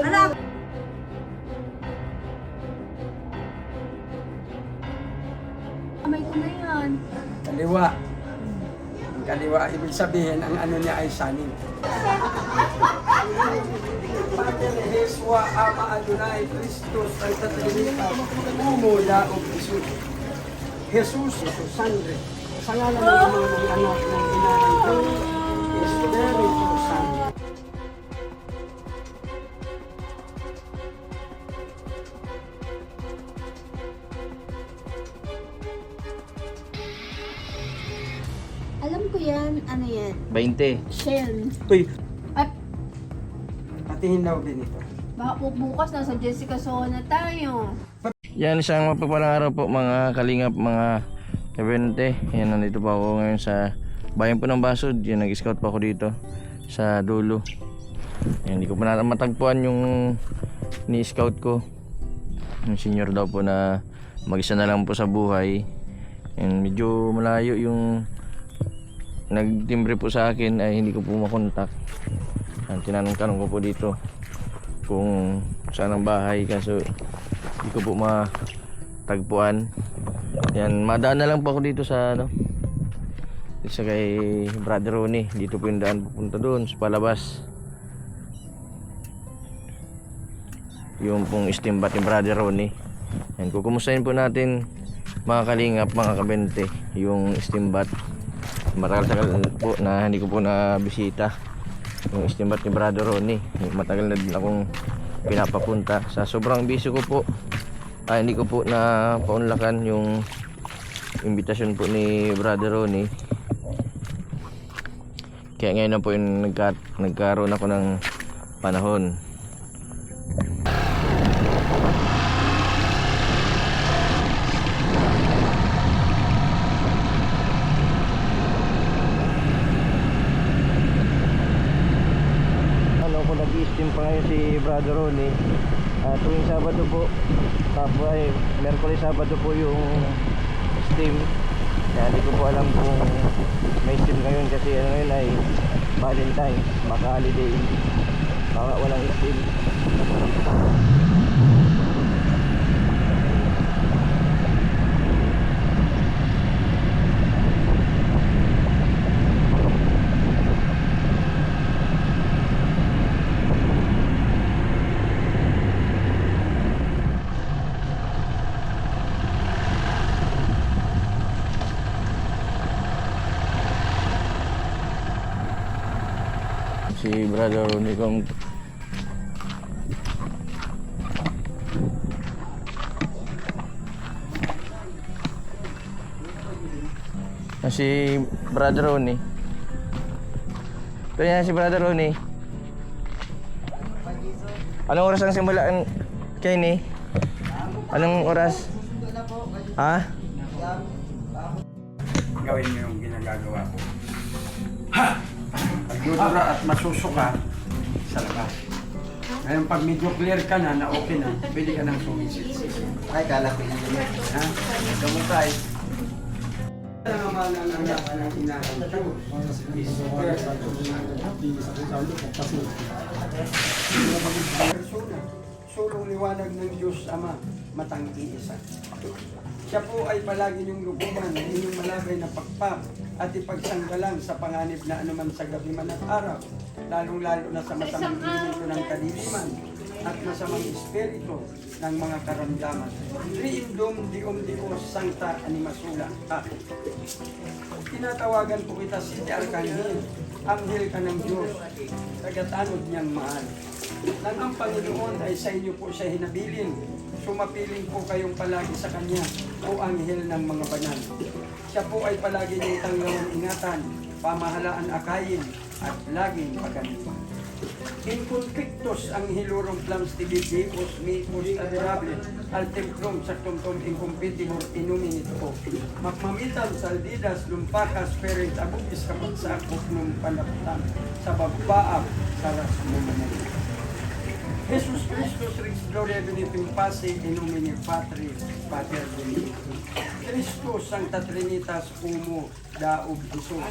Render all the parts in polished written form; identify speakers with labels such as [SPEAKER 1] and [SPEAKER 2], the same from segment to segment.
[SPEAKER 1] Anak! Kamay ko na yan.
[SPEAKER 2] Kaliwa. Ang kaliwa, ibig sabihin, ang ano niya ay sanin. Pater Jesua Ama Adonai Christus ay tatlilita, umula o Jesus. Jesus, Sangre. Sa ngalan ng mga anak ng ina ng Diyos, Espiritu Santo.
[SPEAKER 1] Alam ko yan, ano yan?
[SPEAKER 3] 20.
[SPEAKER 1] Shell.
[SPEAKER 3] Uy,
[SPEAKER 1] At
[SPEAKER 2] Patihin daw din ito.
[SPEAKER 1] baka po bukas nasa Jessica Soho na tayo.
[SPEAKER 3] yan isang mapagpalang araw po mga kalingap, mga kabente. Yan, nandito pa ako ngayon sa bayan po ng Basod. Yan, nag-scout pa ako dito sa dulo. Yan, hindi ko pa na matagpuan yung ni-scout ko. Yung senior daw po na mag-isa na lang po sa buhay. Yan, medyo malayo yung nagtimbre po sa akin ay hindi ko po makontak. Tinanong-tanong ko po dito kung saan ang bahay kaso hindi ko po matagpuan. Yan, madaan na lang po ako dito sa ano, sa kay Brother Ronnie. Dito po yung daan pupunta doon sa palabas. Yung pong istimbat ni Brother Ronnie. Yan, kukumustahin po natin mga kalingap, mga kabente, yung istimbat. Matagal-tagal po na hindi ko po na bisita yung istimbat ni Brother Ronnie. Matagal na din akong pinapapunta. Sa sobrang busy ko po ay hindi ko po na paunlakan yung invitation po ni Brother Ronnie. Kaya ngayon na po yung nagkaroon ako ng panahon. Nag-i-steam pa ngayon si Brother Ronnie tuwing Sabado po, tapos ay Merkulis Sabado po yung steam. Kaya hindi ko po alam kung may steam ngayon kasi ano yun ay Valentine, baka holiday, baka walang steam. Si Brother Ronnie kong si Brother Ronnie. Ito yan si Brother Ronnie. Anong oras ang simula ang Kenny? Anong oras? Ha?
[SPEAKER 2] Gawin niyo yung ginagagawa ko. Ha! Pagdudura at masusuka sa labas. Ngayon pag medyo clear ka na okay na, pwede ka nang sumisit.
[SPEAKER 4] Ay, kala ko yun yun.
[SPEAKER 2] Ha? Kamukay. Ano naman ang nangyari ng ina ng persona, sulong liwanag ng Diyos Ama, matangki isa. Siya po ay palagi niyong lubuman, inyong malagay na pakpak at ipagsanggalang sa panganib na anuman sa gabi man at araw, lalong-lalo na sa masamang espiritu ng kadiliman at masamang espiritu ng mga karamdaman. Triindum dium Dios Sancta Animasula. Tinatawagan po kita si Arkanghel, anghel ka ng Diyos, tagatanod niyang mahal. Nang ang Panginoon ay sa inyo po siya hinabilin, sumapiling po kayong palagi sa Kanya, o anghel ng mga banal. Siya po ay palagi niyong tanggawan ingatan, pamahalaan akayin, at laging paganipan. In conflictos ang hilurum plans tibibibus mipus adorable al templum sactumtum incompetibur inumini po. Magmamitan saldidas lumpakas perit abukis kapag sa akok nung panaptan sa bagbaak sa ras mo manali. Jesus Christus Rex Gloria Benefim Pasi in nomine Patris Pater Filii Christus Sancta Trinitas Umo Daug Jesus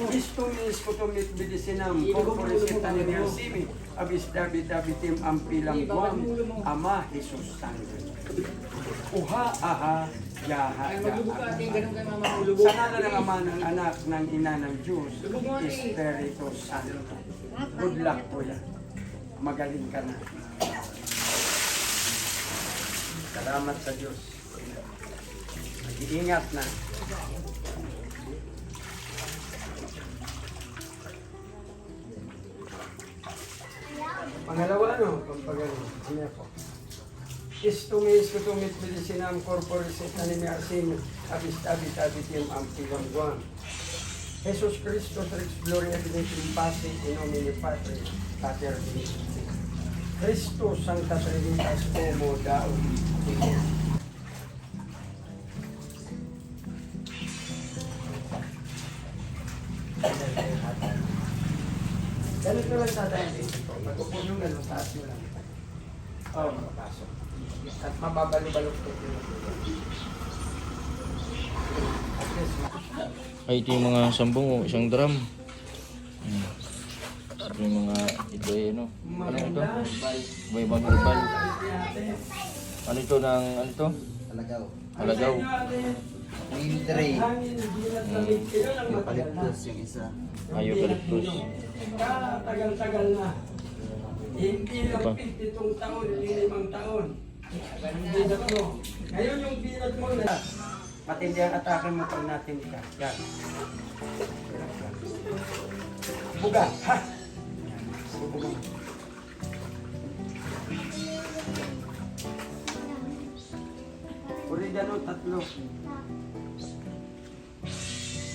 [SPEAKER 2] Cristo mis kutumit bidisinam corporis et animiasimi abis David Davidim ampilang guam Ama Jesus Sangre Uha aha yaha sa ngalan ng Ama ng Anak ng Ina ng Diyos Espiritu Santo. Good luck po yan. Magaling ka na. Salamat sa Diyos. Mag-iingat na. Pangalawa ano? Pampagaling. Siya po. Istumis kutumit bilisinam corporis et animiasim abis abit abitim ampilang Jesus Christus Rex Gloria Benefim Pasi in nomine Patris Pater Filii Christus Sancta Trinitas Umo Daug Jesus. Ganito lang sa tayo dito. Magpupun yung gano'n, taas mo lang. Oo, makapasok. At mababalo-balok po yung at least,
[SPEAKER 3] Ay, ito yung mga sambong, oh, isang drum. Ito yung mga, ito ay ano. Ano ito? May ibang herbal. Ano ito ng, ano ito?
[SPEAKER 4] Alagaw.
[SPEAKER 3] Alagaw.
[SPEAKER 4] Green tray. Eucalyptus yung isa.
[SPEAKER 3] Ay, eucalyptus.
[SPEAKER 2] Tagal-tagal na. Hindi lang pitong taon, hindi 5 taon. Hindi na to. Ngayon yung binat mo na. Matindi ang atake mo pag natin ka. Yan. Buga. Ha! Buga. Oregano 3.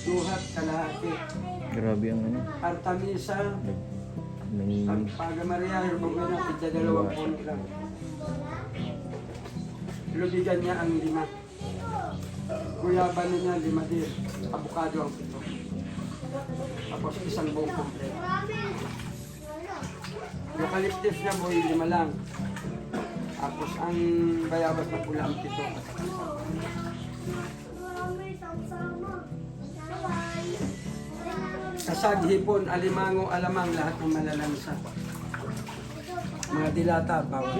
[SPEAKER 2] Duhat kalahati.
[SPEAKER 3] Grabe ang ano.
[SPEAKER 2] Artamisa.
[SPEAKER 3] May
[SPEAKER 2] Ang Paga Maria, herbog na natin, 2 puno lang. Lubigan niya ang 5. Guyaban niya 5 din. Avocado ang 7. Tapos isang buong kompleto. Eucalyptus niya boy, 5 lang. Tapos ang bayabas na pula ang 7. Kasag, hipon, alimango, alamang, lahat ng malalansa. Mga dilata, bawal.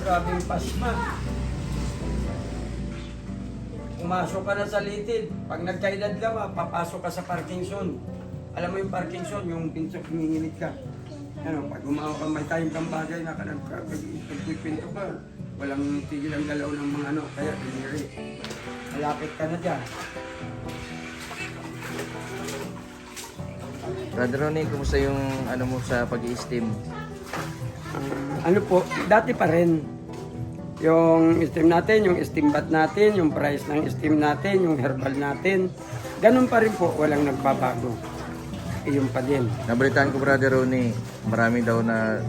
[SPEAKER 2] Grabing pasma. Pumasok ka na sa litid. Pag nagkaedad ka ba, papasok ka sa Parkinson. Alam mo yung Parkinson, yung pinsok huminginig ka. Ano, pag umawa ka, may time kang bagay na pagpipinto ka, walang tigil ang galaw ng mga ano, kaya diniri. Malapit ka na dyan.
[SPEAKER 3] Brother Ronnie, kumusta yung ano mo sa pag-i-steam?
[SPEAKER 2] Ano po, dati pa rin. Yung steam natin, yung steam bath natin, yung price ng steam natin, yung herbal natin. Ganun pa rin po, walang nagbabago. Yung pa din.
[SPEAKER 3] Nabalitaan ko, Brother Ronnie, marami daw na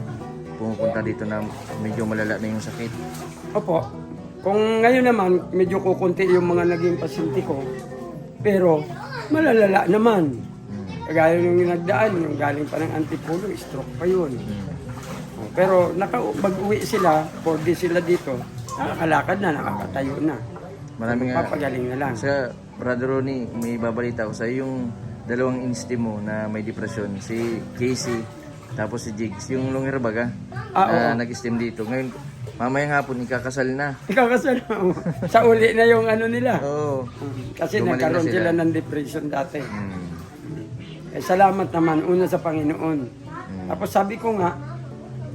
[SPEAKER 3] pumupunta dito na medyo malala na yung sakit.
[SPEAKER 2] Opo. Kung ngayon naman, medyo kukunti yung mga naging pasyente ko. Pero, malalala naman. Kagaya yung nagdaan, yung galing pa ng Antipulo, stroke pa yun. Pero pag-uwi sila, 4 days sila dito, nakakalakad na, nakakatayo na.
[SPEAKER 3] Marami nga.
[SPEAKER 2] Papagaling na lang.
[SPEAKER 3] Sa Brother Ronnie, may babalita ko sa yung dalawang in-steam mo na may depresyon, si Casey, tapos si Jigs, yung longer baga,
[SPEAKER 2] Oo.
[SPEAKER 3] nag-steam dito. Ngayon, mamayang hapon, ikakasal na.
[SPEAKER 2] Ikakasal na. Sa uli na yung ano nila.
[SPEAKER 3] Oo.
[SPEAKER 2] Kasi
[SPEAKER 3] Gumaling
[SPEAKER 2] nagkaroon
[SPEAKER 3] na sila.
[SPEAKER 2] sila ng depression dati.
[SPEAKER 3] Hmm.
[SPEAKER 2] Eh, salamat naman, una sa Panginoon. Tapos sabi ko nga,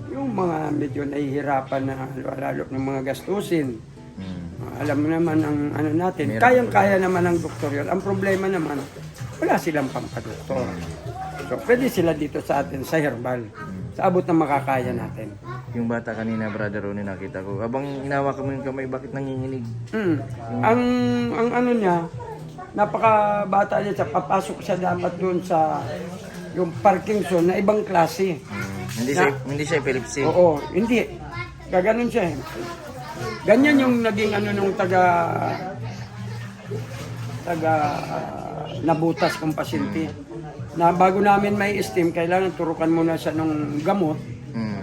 [SPEAKER 2] yung mga medyo nahihirapan na lalo ng mga gastusin, alam mo naman ang ano natin, kayang-kaya naman ng doktor yun. Ang problema naman, wala silang pampadoktor. So, pwede sila dito sa atin sa herbal, sa abot na makakaya natin.
[SPEAKER 3] Yung bata kanina, Brother Ronnie, nakita ko. Abang inawa mo yung kamay, bakit nanginginig?
[SPEAKER 2] Ang ano niya, napakabata niya, sa papasok siya dapat doon sa yung Parkinson na ibang klase.
[SPEAKER 3] Hindi siya epilepsy.
[SPEAKER 2] Oo, hindi. Gaganon siya eh. Ganyan yung naging ano nung nabutas kong pasyente. Na bago namin may steam, kailangan turukan muna siya ng gamot.
[SPEAKER 3] Mm.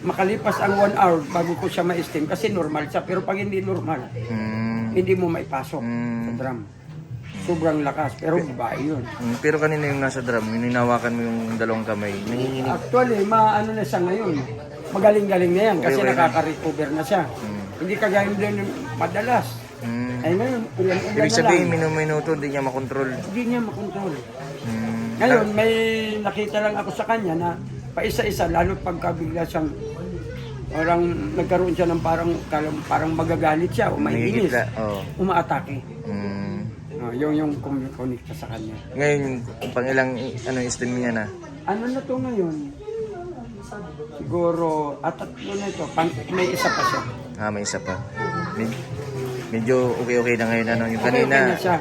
[SPEAKER 2] Makalipas ang 1 hour bago ko siya ma-steam kasi normal siya. Pero pag hindi normal, hindi mo maipasok sa drum. Sobrang lakas, pero babae yun.
[SPEAKER 3] Pero kanina yung nasa drum, yung hinawakan mo yung dalawang kamay, nanginginig.
[SPEAKER 2] Actually, ano na siya ngayon. Magaling-galing na yan kasi
[SPEAKER 3] Okay, okay.
[SPEAKER 2] nakaka-recover na siya. Hindi kagaya din yung madalas. Ay ngayon, ulan-ulan
[SPEAKER 3] Ibig
[SPEAKER 2] na
[SPEAKER 3] sabihin,
[SPEAKER 2] lang.
[SPEAKER 3] minuto hindi niya makontrol.
[SPEAKER 2] Hindi niya makontrol. Ngayon, may nakita lang ako sa kanya na paisa-isa, lalo pagka bigla siyang parang nagkaroon siya ng parang magagalit siya o may inis.
[SPEAKER 3] Nangigitla, oo.
[SPEAKER 2] Umaatake.
[SPEAKER 3] Mm.
[SPEAKER 2] Yung connect sa kanya.
[SPEAKER 3] Ngayon, pang ilang steam niya na?
[SPEAKER 2] Ano na to ngayon? Siguro, tatlo na ito. May isa pa siya.
[SPEAKER 3] May isa pa. Medyo okay na ngayon. Yung kanina,
[SPEAKER 2] Okay na siya.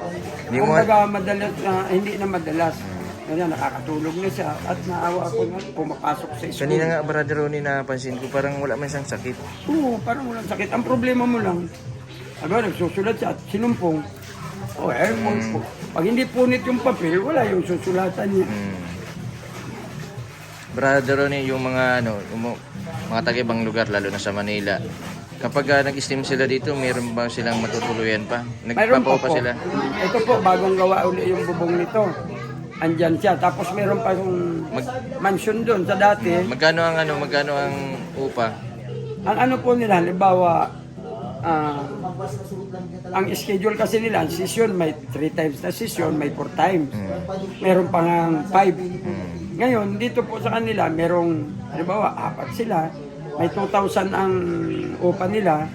[SPEAKER 3] hindi mo,
[SPEAKER 2] Kumbaga madalas, hindi na madalas. Kaya nakakatulog na siya at naawa ako na pumapasok sa school.
[SPEAKER 3] kanina nga, Brother Ronnie, napansin ko, parang wala man siyang sakit.
[SPEAKER 2] Oo, parang walang sakit. Ang problema mo lang, nagsusulat siya at sinumpong. Pag hindi punit yung papel, wala yung susulatan niya.
[SPEAKER 3] Brother Ronnie, yung mga mga taga-ibang lugar, lalo na sa Manila, kapag nag-steam sila dito, mayroon ba silang matutuluyan pa?
[SPEAKER 2] Mayroon
[SPEAKER 3] Nagpapaw pa
[SPEAKER 2] po.
[SPEAKER 3] sila?
[SPEAKER 2] Ito po, bagong gawa uli yung bubong nito. Andyan siya. Tapos meron pa yung mansion doon sa dati.
[SPEAKER 3] Magkano ang upa?
[SPEAKER 2] Ang ano po nila, halimbawa, ang schedule kasi nila, ang session, may 3 times na session, may 4 times. Meron pa nga 5. Ngayon, dito po sa kanila, merong, halimbawa, 4 sila, may 2,000 ang upa nila.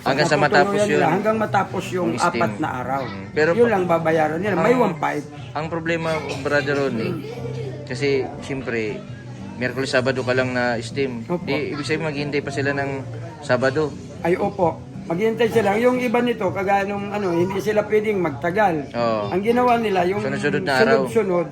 [SPEAKER 3] Hanggang sa matapos
[SPEAKER 2] Natutuluyan
[SPEAKER 3] yun.
[SPEAKER 2] nila, hanggang matapos yung
[SPEAKER 3] Yung steam.
[SPEAKER 2] 4 na araw.
[SPEAKER 3] Pero
[SPEAKER 2] yun lang babayaran nila. May 1,500.
[SPEAKER 3] Ang problema, Brother Ronnie, kasi siyempre, Miyerkules, Sabado ka lang na steam.
[SPEAKER 2] Opo.
[SPEAKER 3] Ibig sabihin, maghihintay pa sila ng Sabado.
[SPEAKER 2] Ay, opo. Maghihintay sila. Yung iba nito, kagaya nung hindi sila pwedeng magtagal.
[SPEAKER 3] Oo.
[SPEAKER 2] Ang ginawa nila, yung
[SPEAKER 3] Sunod-sunod na araw.
[SPEAKER 2] sunod-sunod.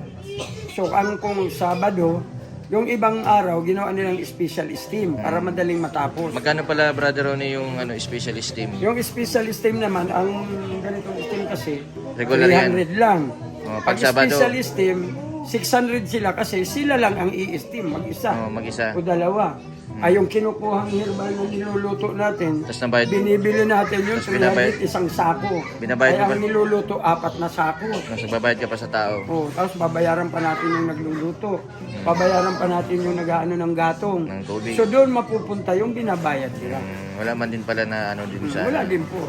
[SPEAKER 2] So, kung Sabado, yung ibang araw, ginawa nilang special steam para madaling matapos.
[SPEAKER 3] Magkano pala, Brother Ronnie, yung special steam?
[SPEAKER 2] Yung special steam naman, ang ganitong steam kasi,
[SPEAKER 3] Regular yan.
[SPEAKER 2] 300 lang.
[SPEAKER 3] Pag Sabado.
[SPEAKER 2] special steam, 600 sila kasi sila lang ang i-steam, mag-isa.
[SPEAKER 3] Mag-isa.
[SPEAKER 2] O dalawa. Ay, yung kinukuhang herbal na niluluto natin,
[SPEAKER 3] Tapos nabayad.
[SPEAKER 2] binibili natin yun,
[SPEAKER 3] Tapos binabayad.
[SPEAKER 2] 300 isang sako.
[SPEAKER 3] Binabayad
[SPEAKER 2] Kaya
[SPEAKER 3] mo
[SPEAKER 2] ang
[SPEAKER 3] ba?
[SPEAKER 2] niluluto, 4 na sako.
[SPEAKER 3] Nagbabayad ka pa sa tao.
[SPEAKER 2] Tapos babayaran pa natin yung nagluluto. Babayaran pa natin yung nag-ano ng gatong.
[SPEAKER 3] Ng tubig.
[SPEAKER 2] So doon mapupunta yung binabayad nila.
[SPEAKER 3] Wala man din pala na din sa...
[SPEAKER 2] Wala din po.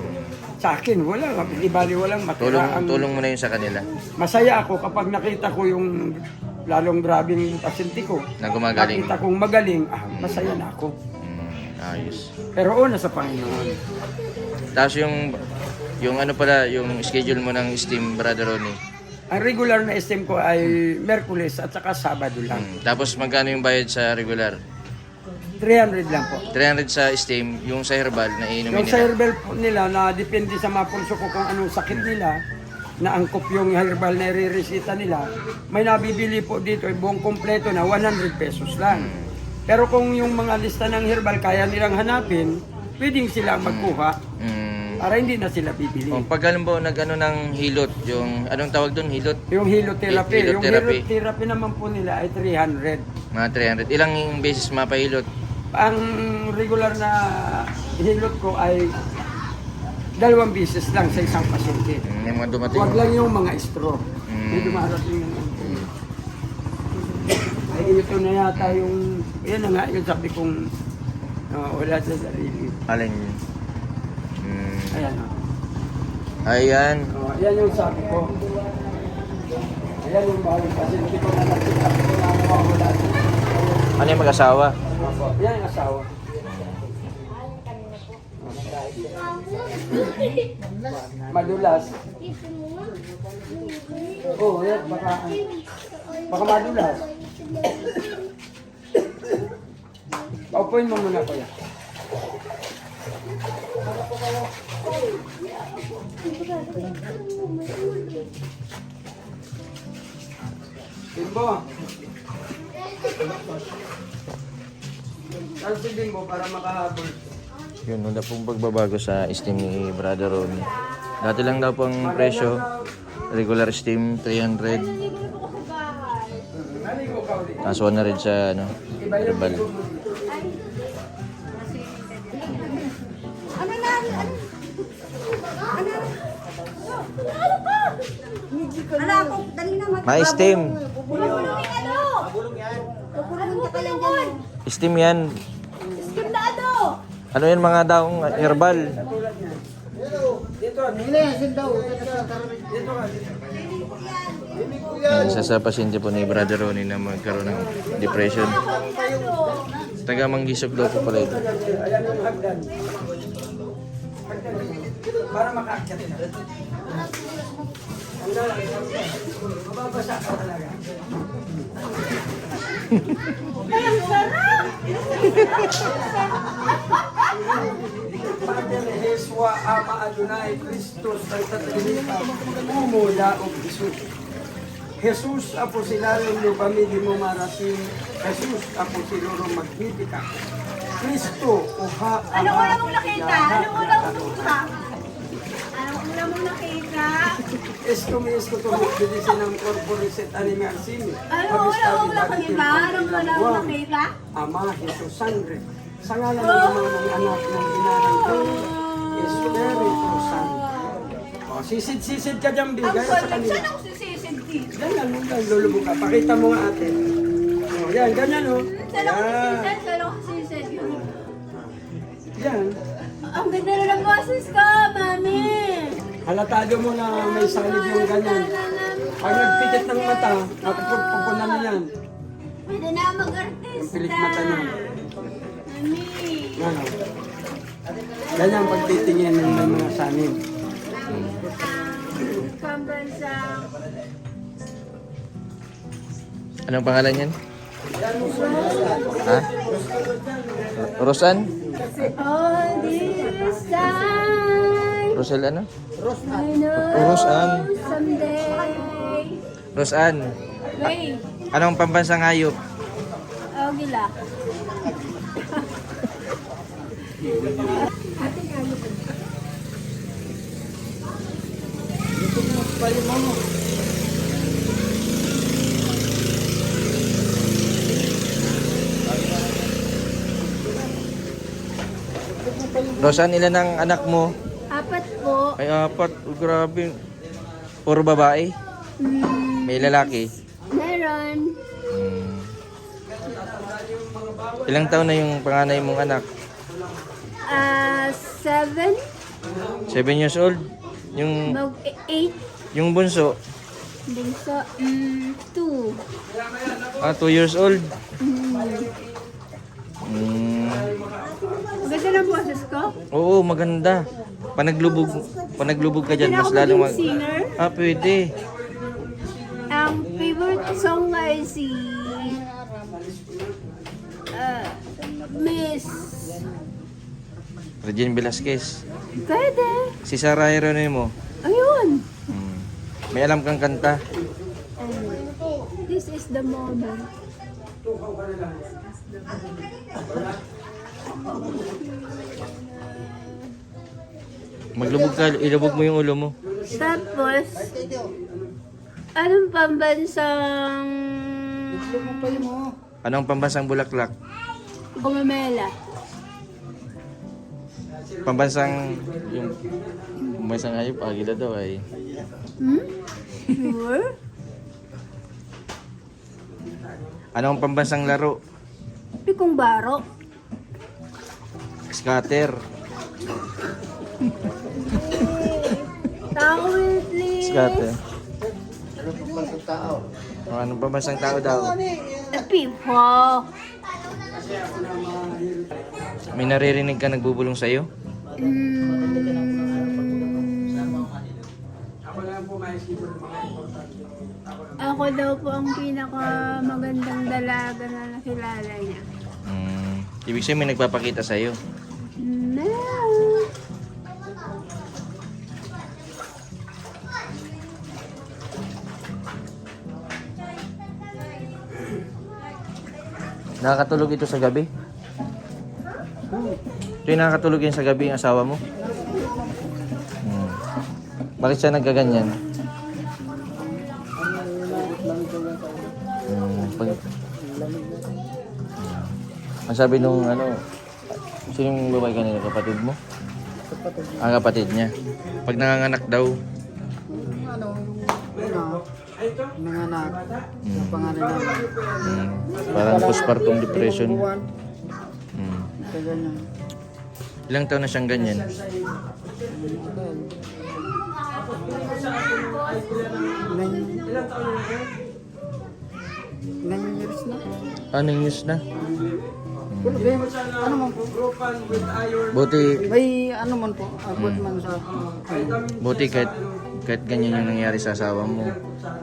[SPEAKER 2] Sa akin, wala. Ibali walang matira.
[SPEAKER 3] Tulong mo na yun sa kanila.
[SPEAKER 2] Masaya ako kapag nakita ko yung lalong grabing pasyente ko.
[SPEAKER 3] Na gumagaling.
[SPEAKER 2] Nakita kong magaling, masaya na ako.
[SPEAKER 3] Ayos.
[SPEAKER 2] Pero una sa Panginoon.
[SPEAKER 3] Tapos yung yung schedule mo ng steam, Brother Ronnie.
[SPEAKER 2] Ang regular na steam ko ay Merkules at saka Sabado lang.
[SPEAKER 3] Tapos magkano yung bayad sa regular?
[SPEAKER 2] 300 lang po.
[SPEAKER 3] 300 sa steam, yung sa herbal na iinumin
[SPEAKER 2] Yung sa
[SPEAKER 3] nila.
[SPEAKER 2] herbal po nila na depende sa mga pulso ko kung anong sakit nila, na angkop yung herbal na i-resita nila, may nabibili po dito, buong kompleto na 100 pesos lang. Pero kung yung mga lista ng herbal kaya nilang hanapin, pwedeng sila magkuha para hindi na sila bibili.
[SPEAKER 3] Pag halimbawa ng hilot, yung anong tawag doon, hilot?
[SPEAKER 2] Yung hilotherapy, yung
[SPEAKER 3] Hilotherapy.
[SPEAKER 2] hilotherapy naman po nila ay 300.
[SPEAKER 3] Mga 300. Ilang beses mapahilot?
[SPEAKER 2] Ang regular na hilot ko ay 2 beses lang sa isang pasyente.
[SPEAKER 3] Yung mga dumating.
[SPEAKER 2] Huwag lang yung mga stroke. May dumarating yung ay ito na yata yung, yan na nga yung sabi kong wala sa sarili.
[SPEAKER 3] Alin yun?
[SPEAKER 2] Ayan o.
[SPEAKER 3] Ayan.
[SPEAKER 2] Yan yung sabi ko. Ayan yung bawang pasyente ko na nakita ko na wala.
[SPEAKER 3] Ano yung mag-asawa?
[SPEAKER 2] Yan yung asawa. Madulas. Yan, baka madulas. Paupuin mo muna ko yan. Timbo. Salsidin mo para makahabol.
[SPEAKER 3] Yun, wala pong pagbabago sa steam ni Brother Ronnie. Dati lang daw pong presyo. Regular steam, 300.
[SPEAKER 2] Naligo ka ulit.
[SPEAKER 3] Kaso na rin sa ano, herbal.
[SPEAKER 1] Ano na? Ano ako? Dali na mag-
[SPEAKER 3] May steam.
[SPEAKER 1] Bubulungin ano? Bubulungin ka kaya dyan.
[SPEAKER 3] Steam yan.
[SPEAKER 1] Skim na ano?
[SPEAKER 3] Ano yan mga daong herbal?
[SPEAKER 2] Dito,
[SPEAKER 3] Yan, isa sa pasyente po ni Brother Ronnie na magkaroon ng depression. Taga Manggisog daw po pala ito.
[SPEAKER 2] ayan yung hagdan. Para makaakyat na. Mababasa ka talaga. Pater Jesua Ama Adonai Christus ng Tatlilipa Umula o Jesus. Jesus apo silalong ni pamili mo marasin. Jesus apo silurong magnitika. Kristo uha
[SPEAKER 1] Anong una mong nakita? Anong una mong nakita? Anong una mong nakita?
[SPEAKER 2] Esto mi esto to magdilisin ng corporis et animal simi.
[SPEAKER 1] Anong una mong nakita? Anong una mong nakita?
[SPEAKER 2] Ama Jesus Sangre. Sa ngalan ng Ama ng Anak ng Ina ng Diyos, Espiritu Santo. O, sisid-sisid ka dyan,
[SPEAKER 1] Ang
[SPEAKER 2] bigay sa
[SPEAKER 1] galing.
[SPEAKER 2] kanila.
[SPEAKER 1] Saan ako sisisid dito?
[SPEAKER 2] Ganyan, lulubog ka. Pakita mo nga ate. O, yan, ganyan o.
[SPEAKER 1] Saan ako
[SPEAKER 2] Yan.
[SPEAKER 1] sisisid? Saan ako sisisid?
[SPEAKER 2] Yan.
[SPEAKER 1] Ang ganda na ng boses ko, mami!
[SPEAKER 2] Halatado mo na may salib yung ganyan. Pag nagpikit ng mata, napupunan na yan.
[SPEAKER 1] Pwede na mag-artista.
[SPEAKER 2] Yung pilik mata niya.
[SPEAKER 1] Mami!
[SPEAKER 2] Yan o. Ganyan pagtitingin ng mga sanin.
[SPEAKER 1] Pambansang
[SPEAKER 3] Anong pangalan yan? Ha? Rosan?
[SPEAKER 1] all this time.
[SPEAKER 3] Rosel ano?
[SPEAKER 1] I know
[SPEAKER 3] Rosan.
[SPEAKER 1] someday.
[SPEAKER 3] Rosan.
[SPEAKER 1] Wait.
[SPEAKER 3] Anong pambansang hayop?
[SPEAKER 1] Oh, gila.
[SPEAKER 3] Rosan, ilan ang anak mo?
[SPEAKER 1] 4 po.
[SPEAKER 3] Ay, 4. Oh, grabe. Puro babae? May lalaki?
[SPEAKER 1] Meron.
[SPEAKER 3] Ilang taon na yung panganay mong anak?
[SPEAKER 1] 7.
[SPEAKER 3] 7 years old? Yung,
[SPEAKER 1] Mag 8.
[SPEAKER 3] yung bunso?
[SPEAKER 1] Bunso. 2.
[SPEAKER 3] 2 years old?
[SPEAKER 1] Maganda ng boses ko.
[SPEAKER 3] Oo, maganda. Panaglubog ka dyan, mas lalong mag...
[SPEAKER 1] Singer.
[SPEAKER 3] Pwede.
[SPEAKER 1] Ang favorite song ay si Miss.
[SPEAKER 3] Regine Velasquez.
[SPEAKER 1] Pwede.
[SPEAKER 3] Si Sarah Geronimo.
[SPEAKER 1] Ayun.
[SPEAKER 3] May alam kang kanta.
[SPEAKER 1] This is the moment.
[SPEAKER 3] Maglubog ka, ilubog mo yung ulo mo.
[SPEAKER 1] Tapos, anong pambansang
[SPEAKER 3] Anong pambansang bulaklak?
[SPEAKER 1] gumamela?
[SPEAKER 3] Pambansang yung pambansang hayop, agila daw ay.
[SPEAKER 1] Sure?
[SPEAKER 3] Anong pambansang laro?
[SPEAKER 1] Pikong baro.
[SPEAKER 3] Scatter.
[SPEAKER 1] Tawid, please.
[SPEAKER 3] Scatter. Anong pambansang tao daw?
[SPEAKER 1] People.
[SPEAKER 3] May naririnig ka nagbubulong sa'yo?
[SPEAKER 1] Ako daw po ang pinakamagandang dalaga na nakilala niya.
[SPEAKER 3] Ibig sabihin may nagpapakita sa'yo.
[SPEAKER 1] No.
[SPEAKER 3] Nakakatulog ito sa gabi? Ito yung nakakatulog yan sa gabi ang asawa mo? Bakit siya nagkaganyan? Ang sabi nung ano, sinong babae kanina? Kapatid mo? Ang kapatid niya. Pag nanganganak daw,
[SPEAKER 4] Nanganak. Ang pangalan namin.
[SPEAKER 3] parang postpartum depression.
[SPEAKER 4] Kaya ganyan.
[SPEAKER 3] Ilang taon na siyang ganyan?
[SPEAKER 4] Nine years na.
[SPEAKER 3] Anong news na?
[SPEAKER 4] Ano man po?
[SPEAKER 3] Buti,
[SPEAKER 4] May ano man po, abot man sa...
[SPEAKER 3] buti kahit ganyan yung nangyari sa asawa mo,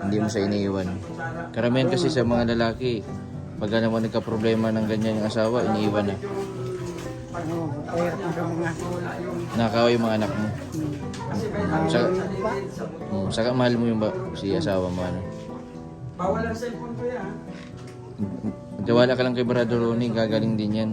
[SPEAKER 3] hindi mo siya iniiwan. Karamihan kasi sa mga lalaki, pag naman nagka-problema ng ganyan yung asawa, iniiwan na.
[SPEAKER 4] Ano, pahirap na sa mga...
[SPEAKER 3] Nakakaway yung mga anak mo. Saka mahal mo yung si asawa mo. Ano?
[SPEAKER 2] Bawal ang cellphone ko yan.
[SPEAKER 3] Magtiwala ka lang kay Brother Ronnie, gagaling din yan.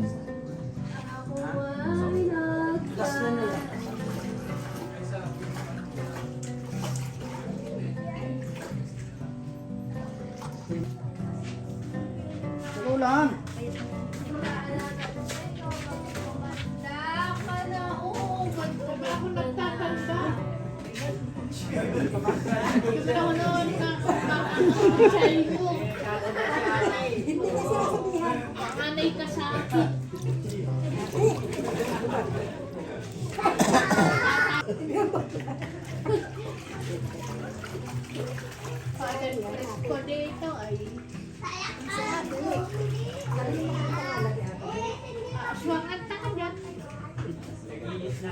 [SPEAKER 4] Ito lang.
[SPEAKER 1] Panganay ka sa akin. Ko dito ay aswangan ta ka dyan.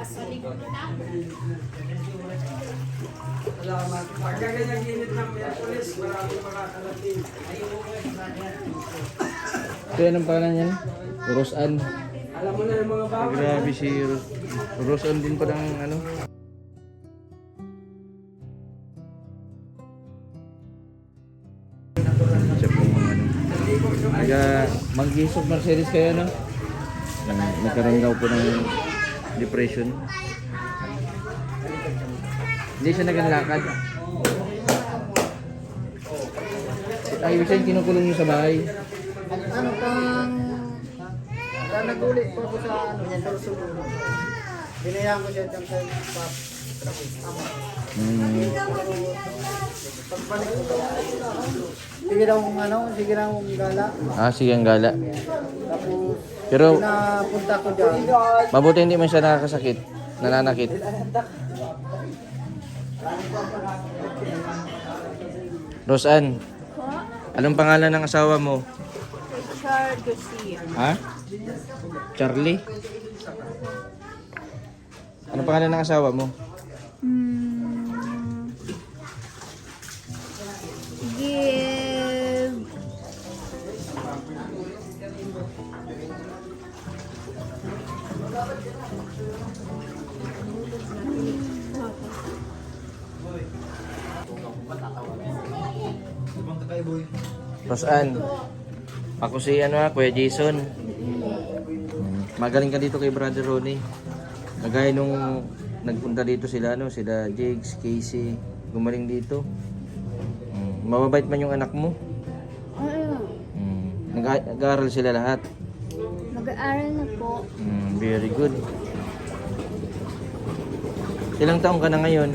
[SPEAKER 1] Sa likod na.
[SPEAKER 2] Salamat. Pagka ganyang init ng Merkulis, maraming makakalating.
[SPEAKER 3] Ito yan ang pangalan yan? Rosan.
[SPEAKER 2] Alam mo na yung mga bawal.
[SPEAKER 3] Grabe si Rosan din pa ng ano. Siya pong ano. Mag-isog Mercedes kayo no? Nagkaroon daw po ng depression. Hindi siya naganlakad. Ay, ibig sabihin kinukulong niyo sa bahay.
[SPEAKER 4] Ano pang... Kaya nag-uli po ako sa ano, yan, Sorsogon. Binayaan ko siya dyan sa traffic. Pagbalik ko, sige daw kung ano, sige daw kung gala.
[SPEAKER 3] Sige ang gala.
[SPEAKER 4] Tapos,
[SPEAKER 3] Pero
[SPEAKER 4] napunta ko dyan.
[SPEAKER 3] mabuti hindi man siya nakakasakit, nananakit. Rosan, anong pangalan ng asawa mo?
[SPEAKER 1] Richard Garcia.
[SPEAKER 3] Ha? Charlie? Anong pangalan ng asawa mo?
[SPEAKER 1] Give.
[SPEAKER 3] Rosan, ako si Kuya Jason. Magaling ka dito kay Brother Ronnie. Kagaya nung nagpunta dito sila, sila Jigs, Casey, gumaling dito. Mababait man yung anak mo. Nag-aaral sila lahat.
[SPEAKER 1] Mag-aaral na po.
[SPEAKER 3] Very good. Ilang taong ka na ngayon?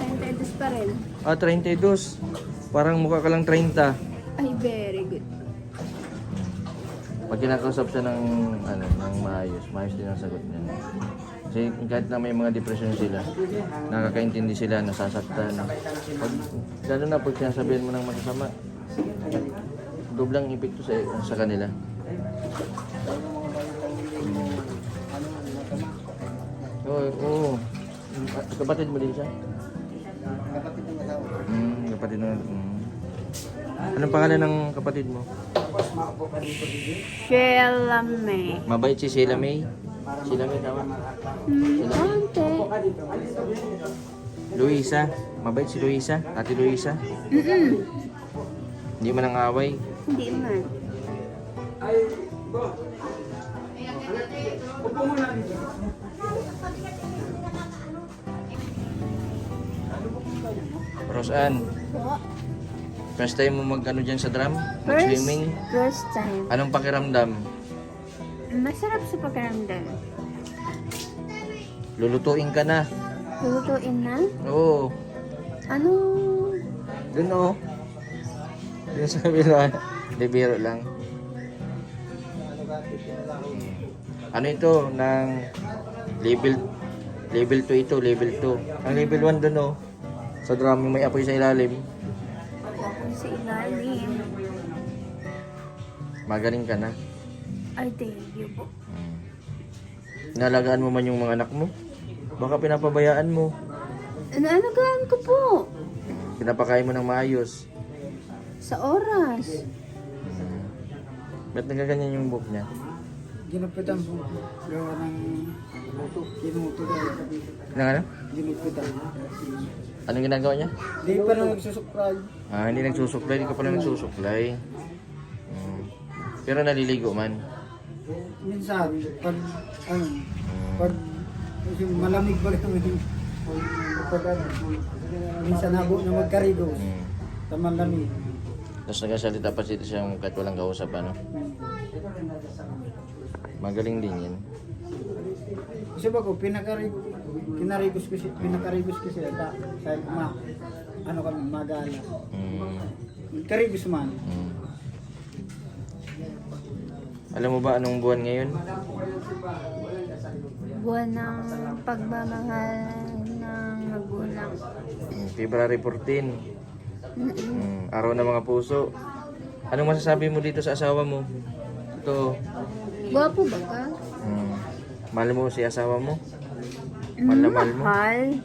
[SPEAKER 1] 32 pa rin.
[SPEAKER 3] 32. Parang mukha ka lang 30.
[SPEAKER 1] Ay, very good.
[SPEAKER 3] Pag kinakausap siya ng maayos din ang sagot niya. Kasi kahit na may mga depression sila, nakakaintindi sila, nasasaktan. Lalo na pag sinasabihin mo ng masasama, doblang epekto sa kanila. Oo. Kapatid mo din siya?
[SPEAKER 4] Kapatid ng asawa.
[SPEAKER 3] Kapatid mo. Anong pangalan ng kapatid mo?
[SPEAKER 1] Sheila May.
[SPEAKER 3] Mabait si Sheila May. Sheila May tama? Sheila May.
[SPEAKER 1] Konti.
[SPEAKER 3] Luisa. Mabait si Luisa. Ate Luisa. Hindi man ang away.
[SPEAKER 1] Hindi man.
[SPEAKER 2] Ay, bo. Upo muna dito.
[SPEAKER 3] Roseanne,
[SPEAKER 1] Po.
[SPEAKER 3] first time mo mag-ano dyan sa drum? Mag-swimming?
[SPEAKER 1] First time.
[SPEAKER 3] Anong pakiramdam?
[SPEAKER 1] Masarap sa pakiramdam.
[SPEAKER 3] Lulutuin ka na.
[SPEAKER 1] Lutuin na?
[SPEAKER 3] Oo.
[SPEAKER 1] Ano?
[SPEAKER 3] Dun oh. Dun sa kabila. Hindi, biro lang. Ano ito? Ng level 2 ito, level 2. Ang level 1 dun oh. Sa drum, may apoy sa ilalim.
[SPEAKER 1] Ako sa ilalim.
[SPEAKER 3] Magaling ka na.
[SPEAKER 1] Ay, thank you po.
[SPEAKER 3] Nalagaan mo man yung mga anak mo. Baka pinapabayaan mo.
[SPEAKER 1] Naalagaan ko po.
[SPEAKER 3] Pinapakain mo ng maayos.
[SPEAKER 1] Sa oras.
[SPEAKER 3] Ba't nagaganyan yung buhok niya?
[SPEAKER 4] Ginupitan po. Gawa ng luto. Kinuto daw.
[SPEAKER 3] Nang ano?
[SPEAKER 4] Ginupitan.
[SPEAKER 3] Anong ginagawa niya?
[SPEAKER 4] Di pa na nagsusupply.
[SPEAKER 3] Ah, hindi nagsusuklay. Hindi ka pala nagsusuklay. Pero naliligo man.
[SPEAKER 4] Minsan, pag, ano, pag yung malamig ba kami, pag ano, minsan habo na magkarigos, taman lamig.
[SPEAKER 3] Tapos nagsasalita pa dito siya kahit walang kausap, ano? Magaling din yan.
[SPEAKER 4] Kasi ba ko, pinarigos ko sila, dahil ano kami, magala. Karigos man.
[SPEAKER 3] Alam mo ba anong buwan ngayon?
[SPEAKER 1] Buwan ng pagmamahal ng magulang.
[SPEAKER 3] February 14. Araw ng mga puso. Anong masasabi mo dito sa asawa mo? Ito.
[SPEAKER 1] Gwapo ba ka?
[SPEAKER 3] Mahal mo si asawa mo? Mahal na mahal mo?
[SPEAKER 1] Mahal.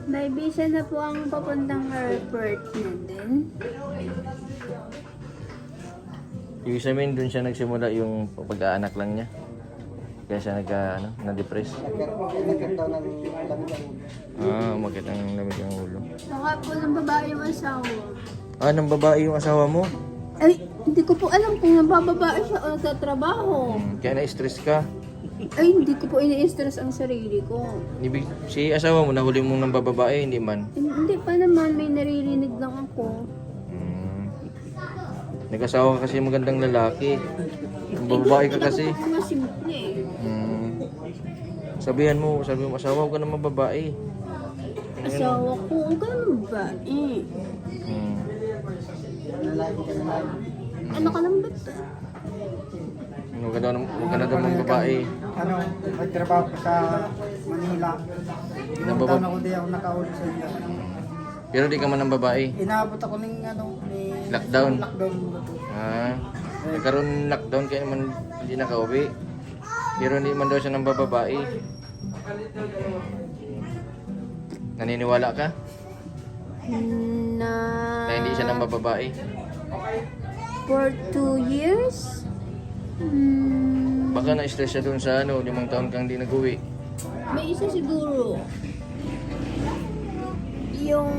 [SPEAKER 1] May visa na po ang papuntang airport na din.
[SPEAKER 3] Ibig sabihin doon siya nagsimula yung pag-aanak lang niya. Kaya siya na-depress.
[SPEAKER 4] Nagkataon ng lamig ang
[SPEAKER 3] Umakit ang lamig ang ulo.
[SPEAKER 1] Baka po ng babae yung asawa.
[SPEAKER 3] Ng babae yung asawa mo?
[SPEAKER 1] Ay, hindi ko po alam kung nabababae siya o nagtatrabaho.
[SPEAKER 3] Kaya na-stress ka.
[SPEAKER 1] Ay, hindi ko po ini-stress ang sarili ko.
[SPEAKER 3] Si asawa mo nahuli mong ng bababae, hindi man?
[SPEAKER 1] Hindi pa naman, may naririnig lang ako.
[SPEAKER 3] Nag-asawa ka kasi magandang lalaki. Ang babae ka kasi.
[SPEAKER 1] Hindi ko simple eh.
[SPEAKER 3] Sabi mo, asawa ko na mababae.
[SPEAKER 1] Asawa ko, ganun ba? Ano ka lang ba ito?
[SPEAKER 3] Huwag ka na daw ng babae.
[SPEAKER 4] ano, nagtrabaho ko sa Manila. Ilang taon ako di ako nakaulit sa inyo.
[SPEAKER 3] Pero di ka man ng babae.
[SPEAKER 4] Inabot ako ng ano, ni
[SPEAKER 3] Lockdown.
[SPEAKER 4] Lockdown.
[SPEAKER 3] Nagkaroon ng lockdown kaya naman hindi nakauwi. Pero hindi man daw siya ng babae. Naniniwala ka?
[SPEAKER 1] Na
[SPEAKER 3] Na hindi siya ng babae?
[SPEAKER 1] for 2 years?
[SPEAKER 3] Baka na-stress siya dun sa 5 taon kang di nag-uwi.
[SPEAKER 1] May isa siguro. Yung...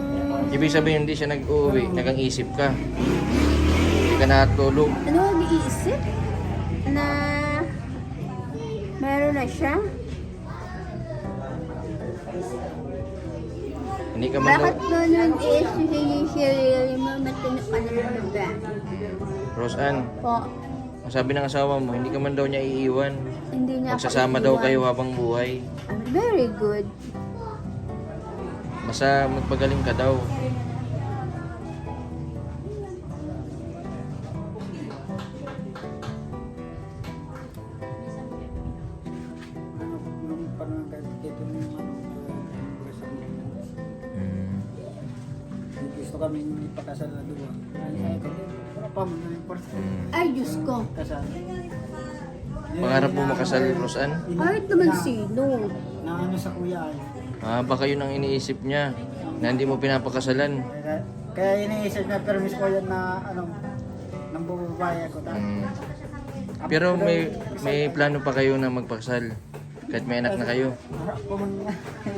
[SPEAKER 3] Ibig sabihin hindi siya nag-uwi, nagang-isip ka. Hindi ka natulog.
[SPEAKER 1] Ano ang iisip? Na... meron na siya?
[SPEAKER 3] Hindi ka man daw.
[SPEAKER 1] Bakit mo nun i-isip siya mo matino ka naman ba?
[SPEAKER 3] Roseanne,
[SPEAKER 1] Po,
[SPEAKER 3] ang sabi ng asawa mo, hindi ka man daw niya iiwan.
[SPEAKER 1] hindi niya ako
[SPEAKER 3] Magsasama daw
[SPEAKER 1] iiwan.
[SPEAKER 3] kayo habang buhay.
[SPEAKER 1] Very good.
[SPEAKER 3] Basta magpagaling ka daw.
[SPEAKER 4] Ano, nung parang kahit yung ano, gusto kami ipakasal na duwa. Ay, wala pa mo na yung
[SPEAKER 1] Ay, Diyos ko.
[SPEAKER 4] kasal.
[SPEAKER 3] Pangarap mo makasal, Roseanne?
[SPEAKER 1] Kahit naman sino.
[SPEAKER 4] Na ano sa kuya ay.
[SPEAKER 3] Baka yun ang iniisip niya, na hindi mo pinapakasalan.
[SPEAKER 4] Kaya iniisip niya, pero miss ko yan na ano, nang bubabaya ko.
[SPEAKER 3] Pero may plano pa kayo na magpakasal. Kahit may anak na kayo.
[SPEAKER 4] Wala pa man nga.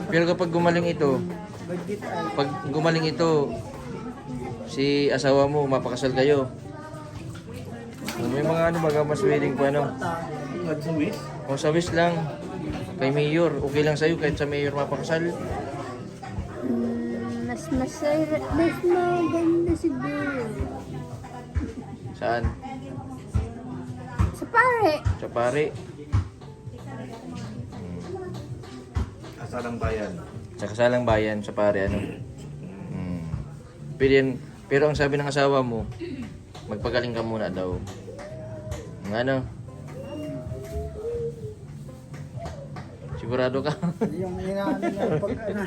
[SPEAKER 3] Pero kapag gumaling ito,
[SPEAKER 4] Budget ay.
[SPEAKER 3] pag gumaling ito, si asawa mo, mapakasal kayo. May mga ano baga mas wedding po ano? O sa wish lang. Kay Mayor, okay lang sa'yo kahit sa Mayor mapakasal.
[SPEAKER 1] Mas maganda siguro.
[SPEAKER 3] Saan?
[SPEAKER 1] Sa pare.
[SPEAKER 3] Sa pare.
[SPEAKER 5] Kasalang bayan.
[SPEAKER 3] Sa kasalang bayan, sa pare ano. Pero ang sabi ng asawa mo, magpagaling ka muna daw. Ang ano? Sigurado ka?
[SPEAKER 4] Yung inaano niya pag ano.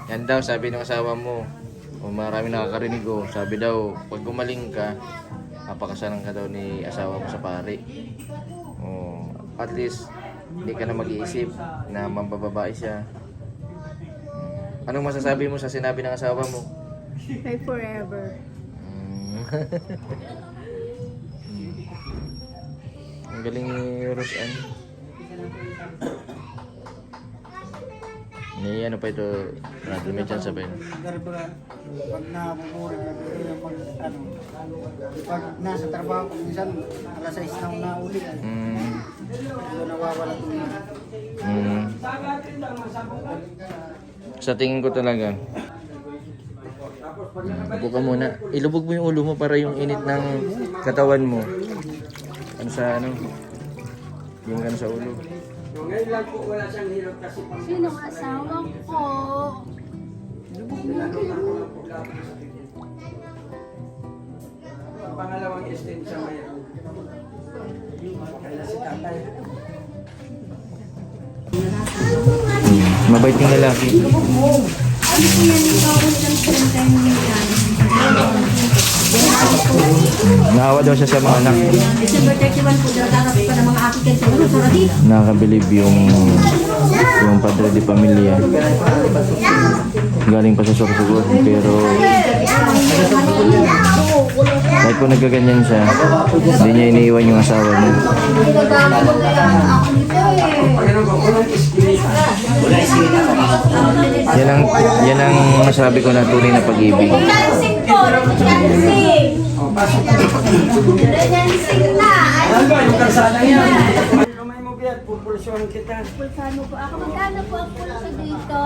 [SPEAKER 3] Yan daw, sabi ng asawa mo. O marami nakakarinig ko. Sabi daw, pag gumaling ka, papakasalan ka daw ni asawa mo sa pare. O, at least, hindi ka na mag-iisip na mambababae siya. Anong masasabi mo sa sinabi ng asawa mo?
[SPEAKER 1] May forever.
[SPEAKER 3] Ang galing ni Roseanne. Ni ano pa ito, may chance pa yun.
[SPEAKER 4] Pero pag nabuburin na yung pag ano. Pag nasa trabaho, minsan alas 6 na nauli. So nawawala tulog.
[SPEAKER 3] Sa tingin ko talaga, upo ka muna. Ilubog mo yung ulo mo para yung init ng katawan mo. Ano sa ano? Yung ano sa ulo.
[SPEAKER 2] So, ngayon lang po wala siyang hilot kasi
[SPEAKER 1] Sino ang asawa ko?
[SPEAKER 2] ang pangalawang stent siya ngayon. Kaya si tatay.
[SPEAKER 3] Mabait yung lalaki. Naawa daw siya sa mga anak.
[SPEAKER 6] December 31 po, darating pa ng mga applicants sa Saradi.
[SPEAKER 3] Nakakabilib yung padre de pamilya. Galing pa sa Sorsogon. Pero kahit po nagkaganyan siya, hindi niya iniiwan yung asawa niya. Yan ang masabi ko na tunay na pag-ibig.
[SPEAKER 2] Ano ba yung kalsada yan? Kamay mo biyak, pupulsuhan kita.
[SPEAKER 1] Pulsano po ako. Magkano po ang pulso dito?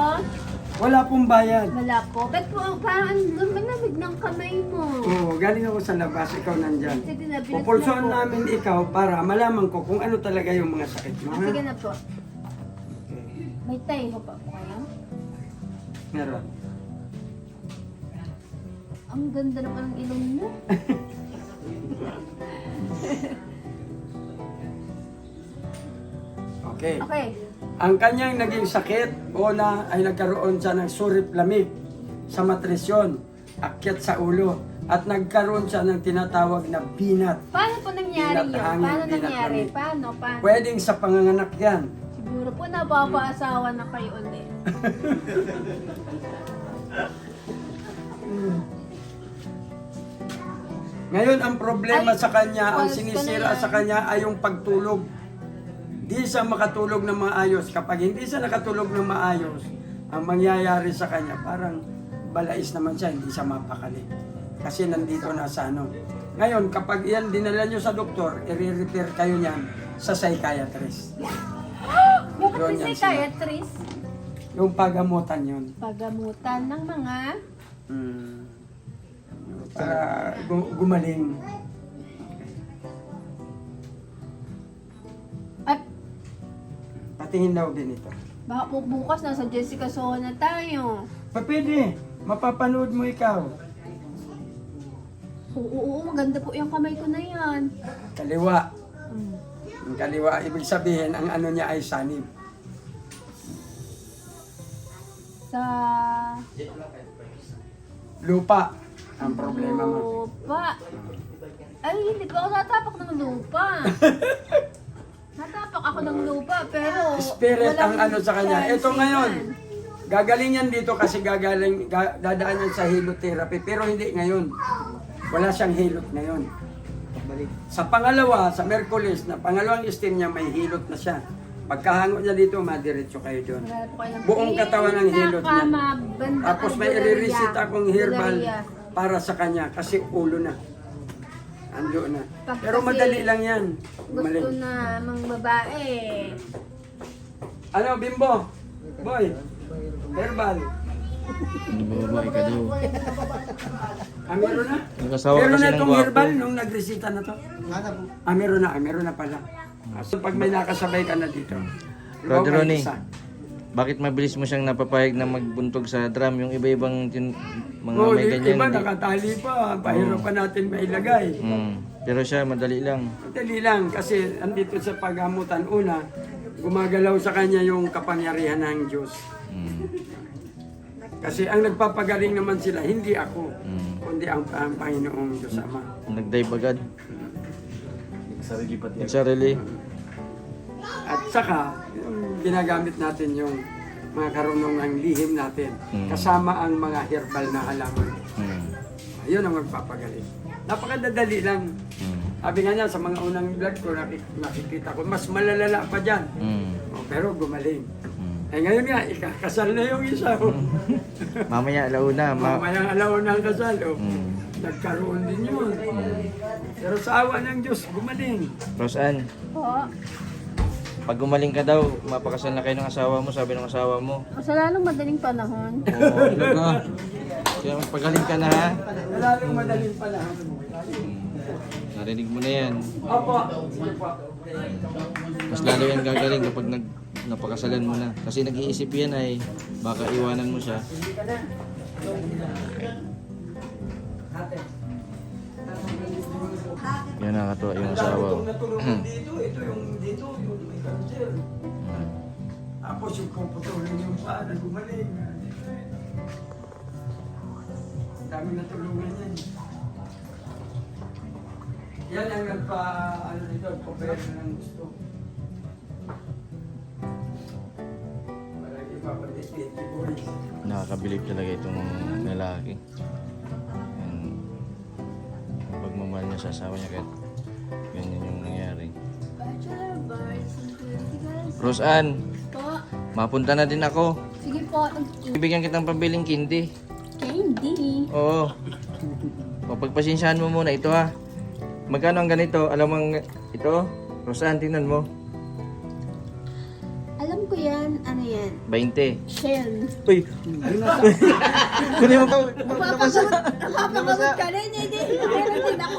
[SPEAKER 2] Wala pong bayad.
[SPEAKER 1] Wala po. Ba't po parang lumanamig ng kamay mo?
[SPEAKER 2] Oo, galing ako sa labas, ikaw nandyan.
[SPEAKER 1] Sige na, bilis
[SPEAKER 2] Pupulsuhan
[SPEAKER 1] na po.
[SPEAKER 2] namin ikaw para malaman ko kung ano talaga yung mga sakit mo. Ha?
[SPEAKER 1] Sige na po. May tayo pa po kayo?
[SPEAKER 2] Meron.
[SPEAKER 1] Ang ganda naman ng ilong mo.
[SPEAKER 2] Okay.
[SPEAKER 1] Okay.
[SPEAKER 2] Ang kanyang naging sakit, una ay nagkaroon siya ng surip lamig sa matresyon, akyat sa ulo, at nagkaroon siya ng tinatawag na binat.
[SPEAKER 1] Paano po nangyari yun?
[SPEAKER 2] Binat hangin,
[SPEAKER 1] Paano
[SPEAKER 2] binat
[SPEAKER 1] nangyari?
[SPEAKER 2] lamig.
[SPEAKER 1] Paano?
[SPEAKER 2] Pwedeng sa panganganak yan.
[SPEAKER 1] Siguro po napapaasawa na kayo ulit.
[SPEAKER 2] Ngayon, ang problema
[SPEAKER 1] Ay,
[SPEAKER 2] sa kanya, ang
[SPEAKER 1] false
[SPEAKER 2] sinisira
[SPEAKER 1] ka na yan.
[SPEAKER 2] sa kanya ay yung pagtulog. Di siya makatulog ng maayos. Kapag hindi siya nakatulog ng maayos, ang mangyayari sa kanya, parang balais naman siya, hindi siya mapakali. Kasi nandito na sa ano. Ngayon, kapag yan dinala nyo sa doktor, i-repair kayo niyan sa psychiatrist.
[SPEAKER 1] Bakit
[SPEAKER 2] Yun
[SPEAKER 1] si
[SPEAKER 2] yan
[SPEAKER 1] psychiatrist?
[SPEAKER 2] Yung pagamutan yun.
[SPEAKER 1] Pagamutan ng mga...
[SPEAKER 2] Para gumaling.
[SPEAKER 1] At
[SPEAKER 2] Patingin daw din ito.
[SPEAKER 1] baka po bukas nasa Jessica Soho na tayo.
[SPEAKER 2] Pwede, mapapanood mo ikaw.
[SPEAKER 1] Oo, maganda po yung kamay ko na yan.
[SPEAKER 2] Kaliwa.
[SPEAKER 1] Mm.
[SPEAKER 2] Ang kaliwa, ibig sabihin, ang ano niya ay sanib.
[SPEAKER 1] Sa
[SPEAKER 2] Lupa. Ang problema mo.
[SPEAKER 1] lupa. Ay, hindi ko ako natapak ng lupa. Natapak ako ng lupa, pero...
[SPEAKER 2] Spirit ang
[SPEAKER 1] walang
[SPEAKER 2] ano sa kanya. Ito
[SPEAKER 1] chance
[SPEAKER 2] ngayon,
[SPEAKER 1] yan.
[SPEAKER 2] gagaling yan dito kasi dadaan yan sa helotherapy. Pero hindi ngayon. Wala siyang helot ngayon.
[SPEAKER 4] balik.
[SPEAKER 2] Sa pangalawa, sa Merkulis, na pangalawang steam niya, may hilot na siya. Pagkahango niya dito, madiretso kayo doon.
[SPEAKER 1] Wala po kayo ng
[SPEAKER 2] Buong katawan ng hilot niya.
[SPEAKER 1] pinakamabanda-
[SPEAKER 2] Tapos may
[SPEAKER 1] Albularya.
[SPEAKER 2] i-reset akong herbal
[SPEAKER 1] Albularya.
[SPEAKER 2] para sa kanya kasi ulo na. Ando na.
[SPEAKER 1] Pag
[SPEAKER 2] Pero
[SPEAKER 1] kasi
[SPEAKER 2] madali lang yan.
[SPEAKER 1] Gusto
[SPEAKER 2] Gumaling.
[SPEAKER 1] na mga babae.
[SPEAKER 2] Ano, Bimbo? Boy, herbal.
[SPEAKER 3] Hindi ba babae ka daw?
[SPEAKER 2] Meron na?
[SPEAKER 3] Nag-asawa
[SPEAKER 2] Meron
[SPEAKER 3] kasi
[SPEAKER 2] na
[SPEAKER 3] ng
[SPEAKER 2] itong
[SPEAKER 3] gwapo.
[SPEAKER 2] herbal nung nagresita na to.
[SPEAKER 4] Nada po.
[SPEAKER 2] Meron na pala. So pag may nakasabay ka na dito.
[SPEAKER 3] Brother
[SPEAKER 2] ikaw may
[SPEAKER 3] Ronnie,
[SPEAKER 2] isa.
[SPEAKER 3] bakit mabilis mo siyang napapayag na magbuntog sa drum? Yung iba-ibang mga
[SPEAKER 2] Oh,
[SPEAKER 3] may
[SPEAKER 2] yung
[SPEAKER 3] ganyan.
[SPEAKER 2] iba
[SPEAKER 3] hindi.
[SPEAKER 2] nakatali pa. Pahirap pa natin mailagay.
[SPEAKER 3] Pero siya, madali lang.
[SPEAKER 2] Madali lang kasi andito sa paggamutan. Una, gumagalaw sa kanya yung kapangyarihan ng Diyos. Kasi ang nagpapagaling naman sila, hindi ako. Kundi ang Panginoong Diyos Ama.
[SPEAKER 3] Nag-dive agad. Sarili.
[SPEAKER 2] At saka, yung ginagamit natin yung mga karunungang lihim natin. Kasama ang mga herbal na halaman. Yun ang magpapagaling. Napakadadali lang. Sabi nga niya, sa mga unang vlog ko, nakikita ko, mas malalala pa dyan. Oh, pero gumaling. Eh ngayon nga, ikakasal na yung isa. Oh.
[SPEAKER 3] Mamaya, alauna.
[SPEAKER 2] Mamayang alaw na ang kasal. Oh. Nagkaroon din yun. Pero sa awa ng Diyos, gumaling.
[SPEAKER 3] Roseanne,
[SPEAKER 1] Po.
[SPEAKER 3] pag gumaling ka daw, mapakasal na kayo ng asawa mo, sabi ng asawa mo.
[SPEAKER 1] Sa lalong madaling panahon.
[SPEAKER 3] Oo, talaga. Kaya magpagaling ka na ha.
[SPEAKER 2] Lalong madaling pala.
[SPEAKER 3] Narinig mo na yan.
[SPEAKER 2] Opo. Opo.
[SPEAKER 3] Mas lalo yan gagaling kapag napakasalan mo na. Kasi nag-iisip yan ay baka iwanan mo siya. Yan nakatuwa yung asawa.
[SPEAKER 2] Itong natulungan dito, ito yung may cancer. Tapos yung puputulin yung paa na gumaling. Ang dami natulungan yan. Yan ang ano dito, pupera na ng gusto. Walang iba pa dito, boys.
[SPEAKER 3] Nakakabilib talaga itong lalaki. Yan. Yung pagmamahal niya sa asawa niya kahit ganyan yung nangyari.
[SPEAKER 1] Bachelor Bars.
[SPEAKER 3] Roseanne,
[SPEAKER 1] Po.
[SPEAKER 3] mapunta na din ako.
[SPEAKER 1] Sige po.
[SPEAKER 3] Bibigyan kitang pambiling candy.
[SPEAKER 1] Candy.
[SPEAKER 3] Oo. Pagpasensyahan mo muna ito ha. Magkano ang ganito? Alam mo ang ito? Roseanne, tingnan mo.
[SPEAKER 1] Alam ko yan. Ano yan?
[SPEAKER 3] 20.
[SPEAKER 1] Shell.
[SPEAKER 3] Uy! Kunin mo pa!
[SPEAKER 1] Napapagod ka rin. Hindi. Meron din ako.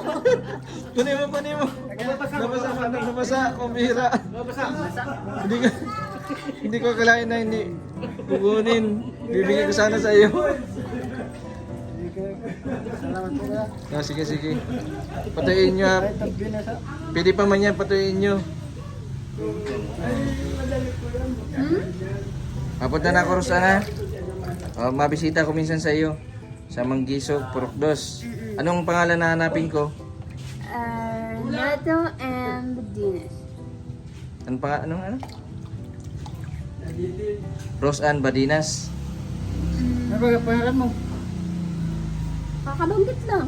[SPEAKER 3] Kunin mo! Nabasa! Kumbira! Hindi ko akalain na hindi kukunin. Bibigyan ko sana sa iyo.
[SPEAKER 4] Salamat po kaya.
[SPEAKER 3] Sige. Patuyin nyo ha. Pwede pa man yan, patuyin nyo. Papunta na ako, Rosana. Mabisita ko minsan sa iyo. Sa Manggisog, Purokdos. Anong pangalan na hanapin ko?
[SPEAKER 1] Nato and Dinas.
[SPEAKER 3] Anong pangalan? Ano? Roseanne Badinas.
[SPEAKER 4] Ano ba pangalan mo?
[SPEAKER 1] Kakabanggit lang.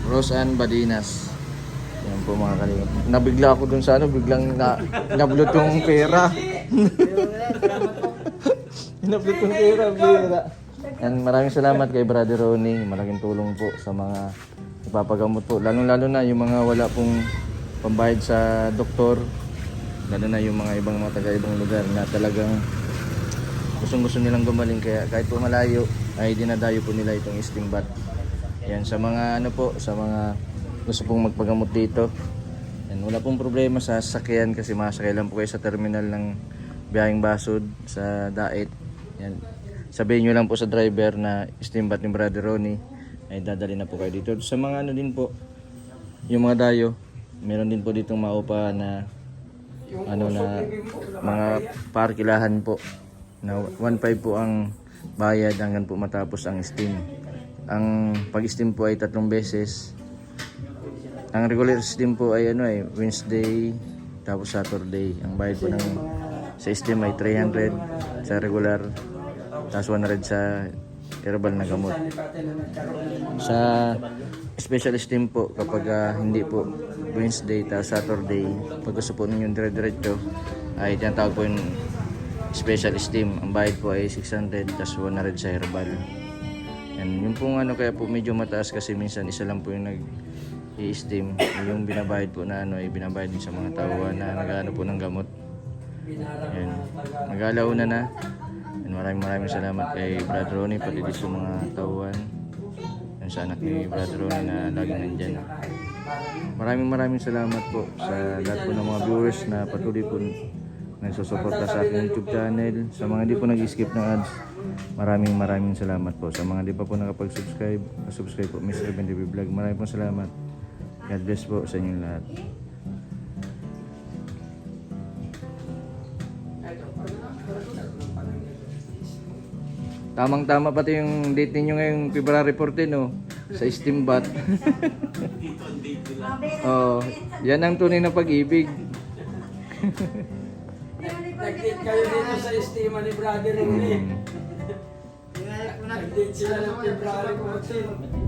[SPEAKER 3] Roseanne Badinas. Yan po mga kalingap. Nabigla ako dun sa ano, biglang nablot yung pera. Nablot yung pera. And maraming salamat kay Brother Ronnie. Malaking tulong po sa mga ipapagamot po. Lalo na yung mga wala pong pambayad sa doktor. Lalo na yung mga ibang mga taga-ibang lugar na talagang gusto nilang gumaling. Kaya kahit po malayo ay dinadayo po nila itong steam bath. Yan sa mga ano po, sa mga gusto pong magpagamot dito. Yan, wala pong problema sa sasakyan kasi masakay lang po kayo sa terminal ng biyaheng Basud sa Daet. Yan. Sabihin nyo lang po sa driver na steam bath ni Brother Ronnie ay dadali na po kayo dito. Sa mga ano din po, yung mga dayo, meron din po ditong maupa na ano na mga parkilahan po na 1.5 po ang bayad hanggang po matapos ang steam. Ang pag-steam po ay 3 beses. Ang regular steam po ay Wednesday tapos Saturday. Ang bayad po ng sa steam ay 300 sa regular tapos 100 sa herbal na gamot.
[SPEAKER 2] Saan pati na nagkaroon ng mga
[SPEAKER 3] Sa special esteem po kapag hindi po Wednesday ta Saturday, pag gusto po ninyo dire-diretso ay tinatawag po yung special esteem. Ang bayad po ay 600 tas 100 sa herbal. And yung pong ano kaya po medyo mataas kasi minsan isa lang po yung nag-i-esteem. Yung binabayad po na ano ay binabayad din sa mga tao na nag-ano po ng gamot. Yan. Mag-alauna na. And maraming salamat kay Brother Ronnie pati din sa mga tauhan. Yan sa anak ni Brother Ronnie na laging nandyan. Maraming salamat po sa lahat po ng mga viewers na patuloy po nagsusuporta sa aking YouTube channel. Sa mga hindi po nag-skip ng ads, maraming salamat po. Sa mga hindi pa po nakapag-subscribe, subscribe po Mr. Ben TV Vlog. Maraming po salamat. God bless po sa inyong lahat. Tamang-tama pati yung date ninyo ngayong February 14, no? Sa Steam Bat. Oh, yan ang tunay na pag-ibig.
[SPEAKER 2] nag-date kayo dito sa estima ni Brother Ronnie. Nag-date sila ng February 14.